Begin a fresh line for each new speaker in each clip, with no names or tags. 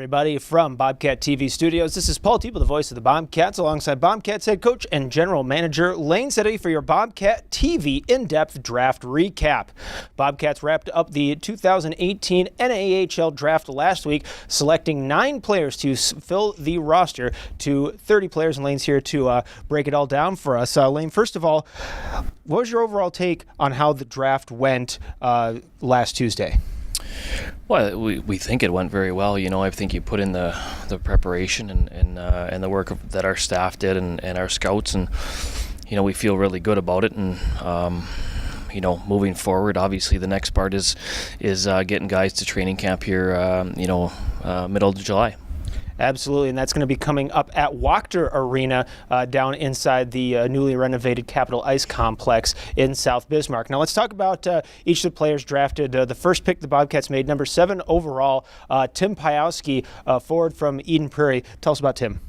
everybody, from Bobcat TV studios. This is Paul Teeple, the voice of the Bobcats, alongside Bobcats head coach and general manager Layne Sedevie for your Bobcat TV in-depth draft recap. Bobcats wrapped up the 2018 NAHL Draft last week, selecting 9 players to fill the roster to 30 players, and Layne's here to break it all down for us. Layne, first of all, what was your overall take on how the draft went last Tuesday?
Well, we think it went very well. You know, I think you put in the preparation and the work that our staff did and our scouts, and you know, we feel really good about it. And you know, moving forward, obviously the next part is getting guys to training camp here. Middle of July.
Absolutely, and that's going to be coming up at Wachter Arena down inside the newly renovated Capitol Ice Complex in South Bismarck. Now let's talk about each of the players drafted. The first pick the Bobcats made, number 7 overall, Tim Piowski, forward from Eden Prairie. Tell us about Tim.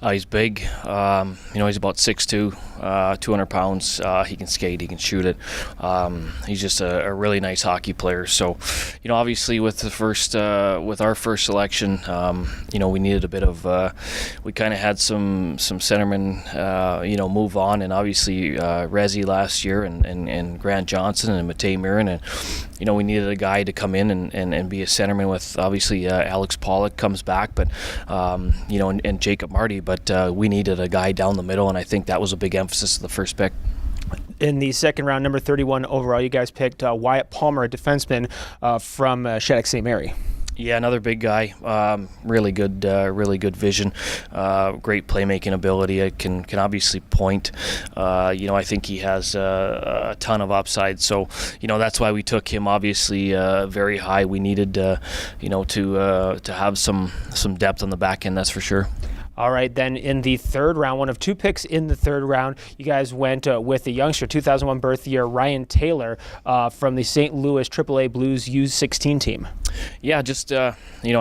He's big. He's about 6'2", 200 pounds. He can skate. He can shoot it. He's just a really nice hockey player. So, you know, obviously with our first selection, we needed a bit of. We kind of had some centermen, move on, and obviously Rezi last year and Grant Johnson and Matej Mirin, and we needed a guy to come in and be a centerman with obviously Alex Pollock comes back, but and Jacob Marty, but we needed a guy down the middle, and I think that was a big emphasis of the first pick.
In the second round, number 31 overall, you guys picked Wyatt Palmer, a defenseman from Shattuck St. Mary.
Yeah, another big guy. Really good vision. Great playmaking ability. Can obviously point. I think he has a ton of upside. So, that's why we took him. Obviously, very high. We needed, to have some depth on the back end. That's for sure.
All right, then in the third round, one of 2 picks in the third round, you guys went with a youngster, 2001 birth year, Ryan Taylor, from the St. Louis AAA Blues U16 team.
Yeah, just I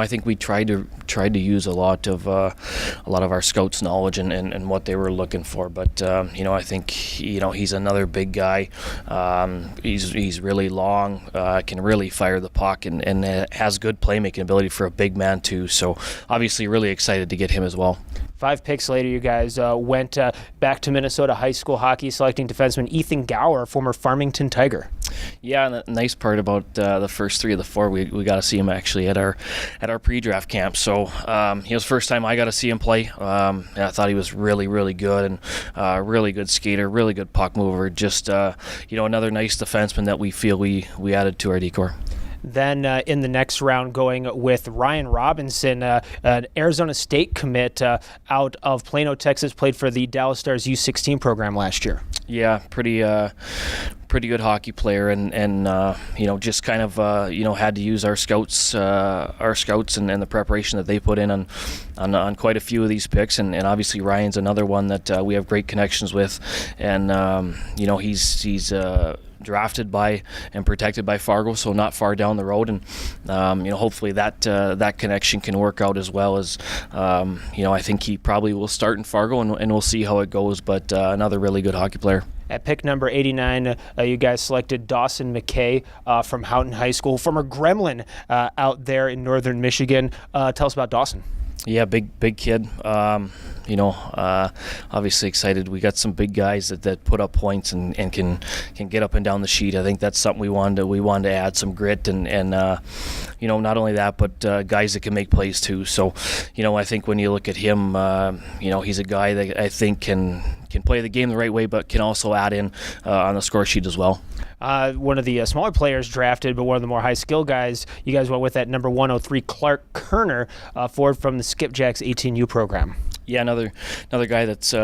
think we tried to use a lot of our scouts' knowledge and what they were looking for. But I think he's another big guy. He's really long, can really fire the puck, and has good playmaking ability for a big man too. So obviously, really excited to get him as well.
5 picks later, you guys went back to Minnesota high school hockey, selecting defenseman Ethan Gower, former Farmington Tiger.
Yeah, and the nice part about the first 3 of the 4, we got to see him actually at our pre-draft camp. So it was the first time I got to see him play. And I thought he was really, really good, and really good skater, really good puck mover. Just another nice defenseman that we feel we added to our decor.
Then in the next round, going with Ryan Robinson, an Arizona State commit out of Plano, Texas, played for the Dallas Stars U16 program last year. Yeah,
pretty good hockey player, and just kind of had to use our scouts and the preparation that they put in on quite a few of these picks, and obviously Ryan's another one that we have great connections with, and he's drafted by and protected by Fargo, so not far down the road, and hopefully that connection can work out as well. As I think he probably will start in Fargo, and we'll see how it goes, but another really good hockey player.
At pick number 89, you guys selected Dawson McKay from Houghton High School, former Gremlin out there in northern Michigan. Tell us about Dawson.
Yeah, big kid. Obviously excited. We got some big guys that put up points and can get up and down the sheet. I think that's something we wanted to add some grit and not only that, but guys that can make plays too. So, I think when you look at him, he's a guy that I think can play the game the right way, but can also add in on the score sheet as well.
One of the smaller players drafted, but one of the more high-skill guys, you guys went with that number 103, Clark Kerner, forward from the Skipjacks 18U program.
Yeah, another guy that's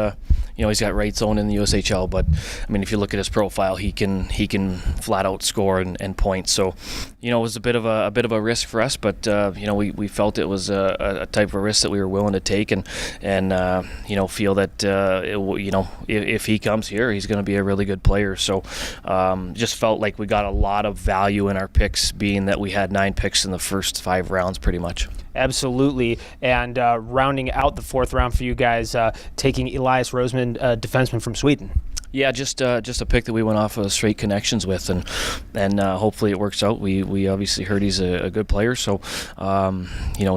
he's got right zone in the USHL, but I mean, if you look at his profile, he can flat out score and point. So, it was a bit of a risk for us, but we felt it was a type of a risk that we were willing to take, and feel that if he comes here, he's going to be a really good player. So, just felt like we got a lot of value in our picks, being that we had 9 picks in the first 5 rounds, pretty much.
Absolutely, and rounding out the 4th round for you guys, taking Elias Roseman, defenseman from Sweden.
Yeah, just a pick that we went off of straight connections with, and hopefully it works out. We obviously heard he's a good player, so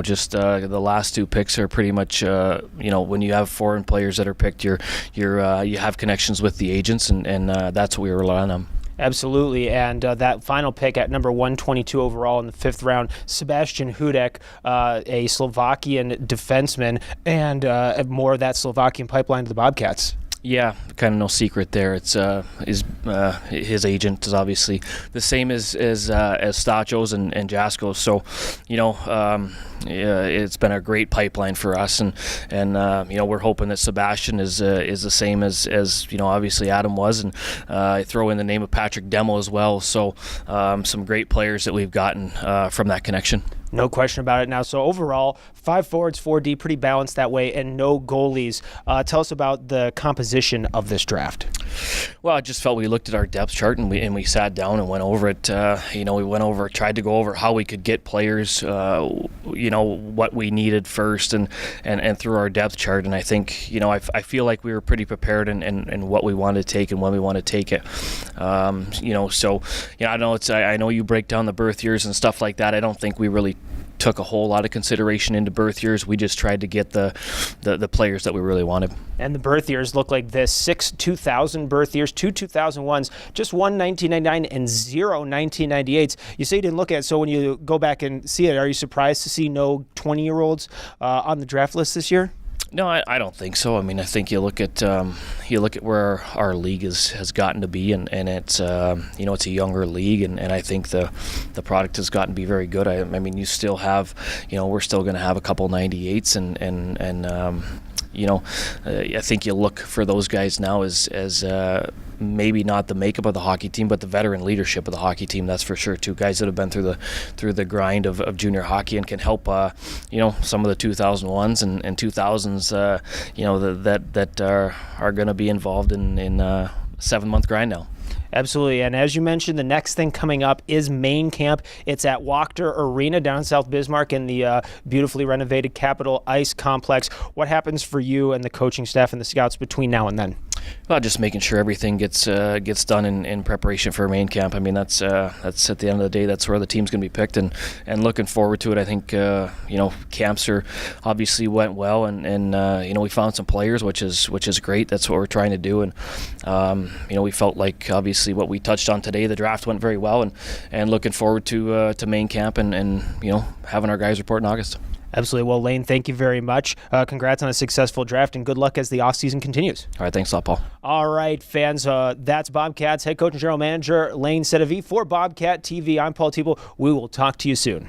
just the last 2 picks are pretty much when you have foreign players that are picked, you have connections with the agents, and that's what we rely on them.
Absolutely, and that final pick at number 122 overall in the 5th round, Sebastian Hudek, a Slovakian defenseman, and more of that Slovakian pipeline to the Bobcats.
Yeah, kind of no secret there. It's his agent is obviously the same as Stacho's and Jasko's. So, it's been a great pipeline for us, and we're hoping that Sebastian is the same as obviously Adam was, and I throw in the name of Patrick Demo as well. So, some great players that we've gotten from that connection.
No question about it now. So overall, 5 forwards, 4D, pretty balanced that way, and no goalies. Tell us about the composition of this draft.
Well, I just felt we looked at our depth chart and we sat down and went over it. We tried to go over how we could get players, what we needed first, and through our depth chart. And I think, I feel like we were pretty prepared in what we wanted to take and when we want to take it. I know you break down the birth years and stuff like that. I don't think we really took a whole lot of consideration into birth years. We just tried to get the players that we really wanted.
And the birth years look like this: 6 2000 birth years, 2 2001s, just 1 1999, and 0 1998s. You say you didn't look at it, so when you go back and see it, are you surprised to see no 20-year-olds on the draft list this year?
No, I don't think so. I mean, I think you look at where our league has gotten to be, and it's it's a younger league, and I think the product has gotten to be very good. I mean, you still have, we're still going to have a couple 98s, and I think you look for those guys now as maybe not the makeup of the hockey team, but the veteran leadership of the hockey team. That's for sure too. Guys that have been through the grind of junior hockey and can help some of the 2001s and 2000s that are going to be involved in a 7-month grind now.
Absolutely, and as you mentioned, the next thing coming up is main camp. It's at Wachter Arena down in South Bismarck in the beautifully renovated Capitol Ice Complex. What happens for you and the coaching staff and the scouts between now and then?
Well, just making sure everything gets done in preparation for main camp. I mean, that's at the end of the day, that's where the team's going to be picked, and looking forward to it. I think camps obviously went well, and we found some players, which is great. That's what we're trying to do, and we felt like obviously what we touched on today, the draft went very well, and looking forward to main camp and having our guys report in August.
Absolutely. Well, Layne, thank you very much. Congrats on a successful draft, and good luck as the offseason continues.
All right, thanks a lot, Paul.
All right, fans, that's Bobcats head coach and general manager Layne Sedevie. For Bobcat TV, I'm Paul Teeple. We will talk to you soon.